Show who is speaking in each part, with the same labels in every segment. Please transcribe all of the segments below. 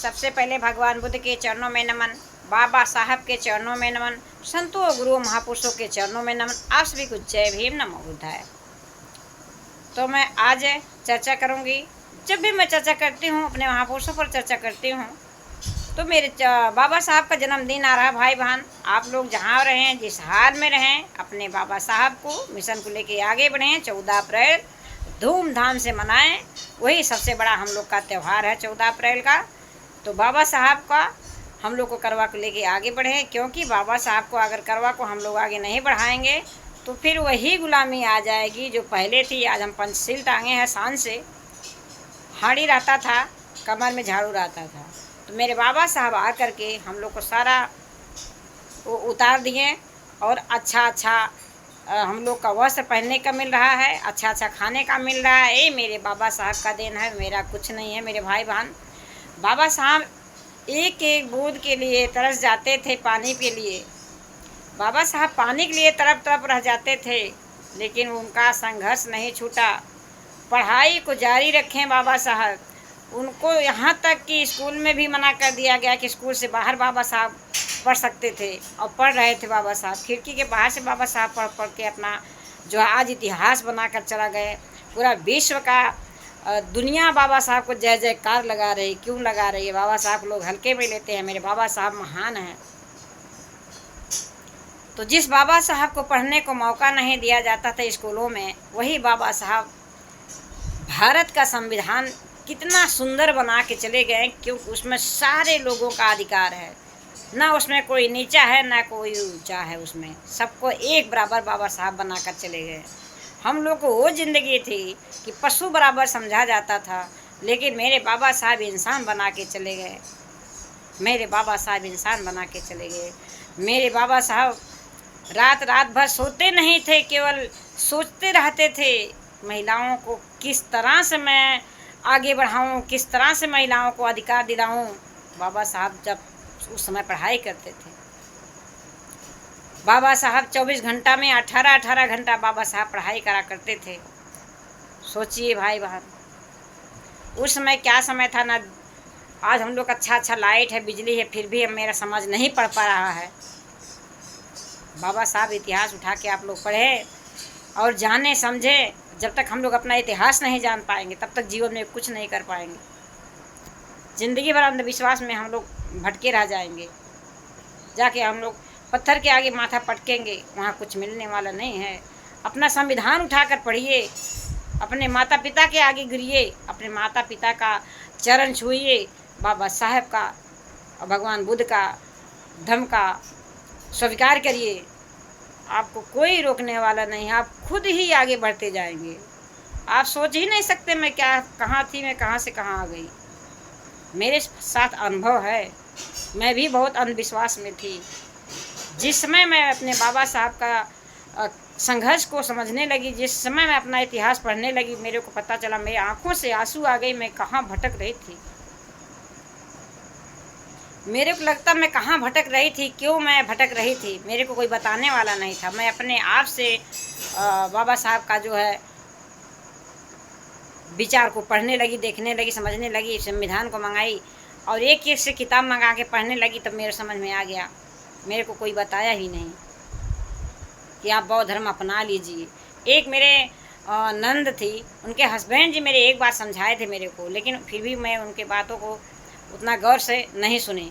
Speaker 1: सबसे पहले भगवान बुद्ध के चरणों में नमन, बाबा साहब के चरणों में नमन, संतों गुरु महापुरुषों के चरणों में नमन। आप सभी को जय भीम, नमो बुद्धाय। तो मैं आज चर्चा करूंगी। जब भी मैं चर्चा करती हूँ, अपने महापुरुषों पर चर्चा करती हूँ, तो मेरे बाबा साहब का जन्मदिन आ रहा है। भाई बहन, आप लोग जहाँ रहें, जिस हाल में रहें, अपने बाबा साहब को, मिशन को लेके आगे बढ़ें। 14 अप्रैल धूमधाम से मनाएं। वही सबसे बड़ा हम लोग का त्यौहार है 14 अप्रैल का। तो बाबा साहब का हम लोग को करवा को लेके आगे बढ़ें, क्योंकि बाबा साहब को अगर करवा को हम लोग आगे नहीं बढ़ाएंगे तो फिर वही गुलामी आ जाएगी जो पहले थी। आज हम पंचशील टांगे हैं, शान से हाड़ी रहता था, कमर में झाड़ू रहता था। तो मेरे बाबा साहब आ करके हम लोग को सारा वो उतार दिए, और अच्छा हम लोग का वस्त्र पहनने का मिल रहा है, अच्छा खाने का मिल रहा है। ये मेरे बाबा साहब का देन है, मेरा कुछ नहीं है। मेरे भाई बहन, बाबा साहब एक एक बूंद के लिए तरस जाते थे, पानी के लिए। बाबा साहब पानी के लिए तरफ तरफ रह जाते थे, लेकिन उनका संघर्ष नहीं छूटा। पढ़ाई को जारी रखें बाबा साहब। उनको यहाँ तक कि स्कूल में भी मना कर दिया गया कि स्कूल से बाहर बाबा साहब पढ़ सकते थे, और पढ़ रहे थे बाबा साहब। खिड़की के बाहर से बाबा साहब पढ़ पढ़ के अपना जो आज इतिहास बनाकर चला गए। पूरा विश्व का दुनिया बाबा साहब को जय जयकार लगा रही। क्यों लगा रही है? बाबा साहब लोग हल्के में लेते हैं। मेरे बाबा साहब महान हैं। तो जिस बाबा साहब को पढ़ने को मौका नहीं दिया जाता था स्कूलों में, वही बाबा साहब भारत का संविधान कितना सुंदर बना के चले गए, क्योंकि उसमें सारे लोगों का अधिकार है। ना उसमें कोई नीचा है, ना कोई ऊंचा है। उसमें सबको एक बराबर बाबा साहब बनाकर चले गए। हम लोग को वो ज़िंदगी थी कि पशु बराबर समझा जाता था, लेकिन मेरे बाबा साहब इंसान बना के चले गए। मेरे बाबा साहब इंसान बना के चले गए। मेरे बाबा साहब रात भर सोते नहीं थे, केवल सोचते रहते थे महिलाओं को किस तरह से मैं आगे बढ़ाऊं, किस तरह से महिलाओं को अधिकार दिलाऊं। बाबा साहब जब उस समय पढ़ाई करते थे, बाबा साहब 24 घंटा में 18 घंटा बाबा साहब पढ़ाई करा करते थे। सोचिए भाई बहन, उस समय क्या समय था ना। आज हम लोग अच्छा लाइट है, बिजली है, फिर भी मेरा समझ नहीं पढ़ पा रहा है। बाबा साहब इतिहास उठा के आप लोग पढ़े और जाने समझे। जब तक हम लोग अपना इतिहास नहीं जान पाएंगे, तब तक जीवन में कुछ नहीं कर पाएंगे। ज़िंदगी भर अंधविश्वास में हम लोग भटके रह जाएंगे। जाके हम लोग पत्थर के आगे माथा पटकेंगे, वहाँ कुछ मिलने वाला नहीं है। अपना संविधान उठाकर पढ़िए, अपने माता पिता के आगे गिरिए, अपने माता पिता का चरण छुइए, बाबा साहब का और भगवान बुद्ध का धर्म का स्वीकार करिए। आपको कोई रोकने वाला नहीं है। आप खुद ही आगे बढ़ते जाएंगे। आप सोच ही नहीं सकते मैं कहाँ थी, मैं कहाँ से कहाँ आ गई। मेरे साथ अनुभव है। मैं भी बहुत अंधविश्वास में थी। जिस समय मैं अपने बाबा साहब का संघर्ष को समझने लगी, जिस समय मैं अपना इतिहास पढ़ने लगी, मेरे को पता चला, मेरी आंखों से आंसू आ गई। मैं कहाँ भटक रही थी। मेरे को लगता मैं कहाँ भटक रही थी, क्यों मैं भटक रही थी। मेरे को कोई बताने वाला नहीं था। मैं अपने आप से बाबा साहब का जो है विचार को पढ़ने लगी, देखने लगी, समझने लगी। संविधान को मंगाई और एक से किताब मंगा के पढ़ने लगी, तब मेरे समझ में आ गया। मेरे को कोई बताया ही नहीं कि आप बौद्ध धर्म अपना लीजिए। एक मेरे नंद थी, उनके हस्बैंड जी मेरे एक बात समझाए थे मेरे को, लेकिन फिर भी मैं उनके बातों को उतना गौर से नहीं सुनी।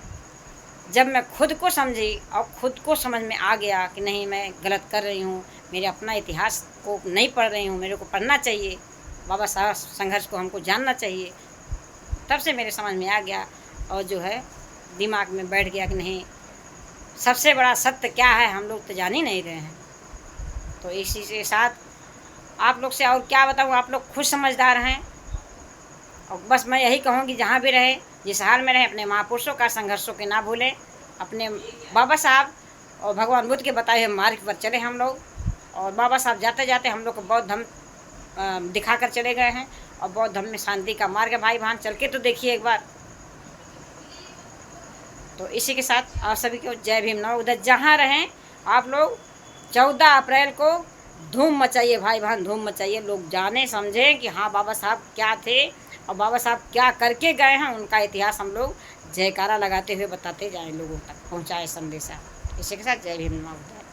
Speaker 1: जब मैं खुद को समझी और खुद को समझ में आ गया कि नहीं, मैं गलत कर रही हूँ, मेरे अपना इतिहास को नहीं पढ़ रही हूँ, मेरे को पढ़ना चाहिए, बाबा साहब संघर्ष को हमको जानना चाहिए, तब से मेरे समझ में आ गया। और जो है दिमाग में बैठ गया कि नहीं, सबसे बड़ा सत्य क्या है हम लोग तो जान ही नहीं रहे हैं। तो इसी के साथ आप लोग से और क्या बताऊँ, आप लोग खुद समझदार हैं। और बस मैं यही कहूँगी, जहाँ भी रहे, जिस हाल में रहे, अपने महापुरुषों का संघर्षों के ना भूलें। अपने बाबा साहब और भगवान बुद्ध के बताए हुए मार्ग पर चले हम लोग। और बाबा साहब जाते जाते हम लोग को बौद्ध धर्म दिखा कर चले गए हैं, और बौद्ध धर्म में शांति का मार्ग है। भाई बहन, चल के तो देखिए एक बार। तो इसी के साथ आप सभी को जय भीम, नमो बुद्धाय। जहाँ रहें आप लोग 14 अप्रैल को धूम मचाइए भाई बहन, धूम मचाइए। लोग जाने समझें कि हाँ बाबा साहब क्या थे, और बाबा साहब क्या करके गए हैं उनका इतिहास हम लोग जयकारा लगाते हुए बताते जाएं, लोगों तक पहुँचाएं संदेशा। इसी के साथ जय भीम नमः बुद्धाय।